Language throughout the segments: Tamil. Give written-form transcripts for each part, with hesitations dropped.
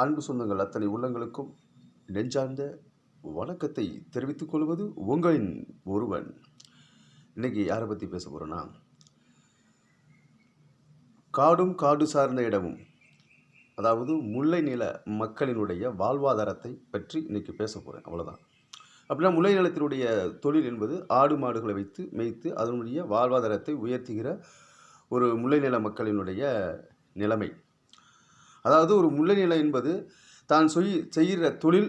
அன்பு சொந்தங்கள் அத்தனை உள்ளங்களுக்கும் நெஞ்சார்ந்த வணக்கத்தை தெரிவித்துக் கொள்வது உங்களின் ஒருவன். இன்னைக்கு யாரை பற்றி பேச போகிறோன்னா, காடும் காடு சார்ந்த இடமும், அதாவது முல்லை நில மக்களினுடைய வாழ்வாதாரத்தை பற்றி இன்னைக்கு பேச போகிறேன். அவ்வளோதான். அப்படின்னா முல்லை நிலத்தினுடைய தொழில் என்பது ஆடு மாடுகளை வைத்து மேய்த்து அதனுடைய வாழ்வாதாரத்தை உயர்த்துகிற ஒரு முல்லை நில மக்களினுடைய நிலைமை. அதாவது ஒரு முல்லை நிலம் என்பது தான் செய்கிற தொழில்,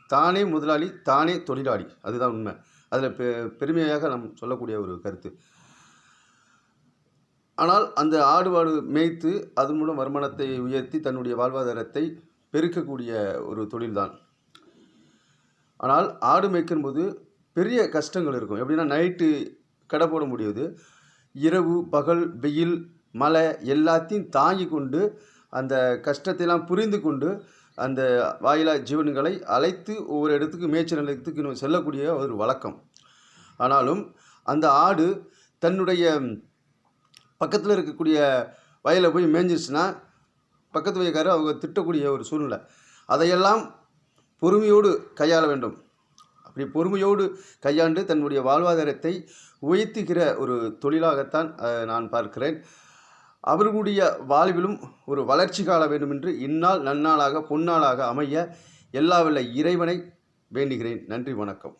தானே முதலாளி தானே தொழிலாளி, அதுதான் உண்மை. அதில் பெருமையாக நாம் சொல்லக்கூடிய ஒரு கருத்து. ஆனால் அந்த ஆடு மாடு மேய்த்து அதன் மூலம் வருமானத்தை உயர்த்தி தன்னுடைய வாழ்வாதாரத்தை பெருக்கக்கூடிய ஒரு தொழில்தான். ஆனால் ஆடு மேய்க்கும் போது பெரிய கஷ்டங்கள் இருக்கும். எப்படின்னா, நைட்டு கடை போட முடியாது, இரவு பகல் வெயில் மழை எல்லாத்தையும் தாங்கி கொண்டு அந்த கஷ்டத்தையெல்லாம் புரிந்து கொண்டு அந்த வாயிலா ஜீவன்களை அழைத்து ஒவ்வொரு இடத்துக்கு மேய்ச்சல் நிலையத்துக்கு செல்லக்கூடிய ஒரு வழக்கம். ஆனாலும் அந்த ஆடு தன்னுடைய பக்கத்தில் இருக்கக்கூடிய வயலில் போய் மேய்ஞ்சிருச்சுன்னா பக்கத்து வயக்காரர் அவங்க திட்டக்கூடிய ஒரு சூழ்நிலை. அதையெல்லாம் பொறுமையோடு கையாள வேண்டும். அப்படி பொறுமையோடு கையாண்டு தன்னுடைய வாழ்வாதாரத்தை உயர்த்துகிற ஒரு தொழிலாகத்தான் நான் பார்க்கிறேன். அவர்களுடைய வாழ்விலும் ஒரு வளர்ச்சி காண வேண்டும் என்று இந்நாள் நன்னாளாக பொன்னாளாக அமைய எல்லா வல்ல இறைவனை வேண்டுகிறேன். நன்றி, வணக்கம்.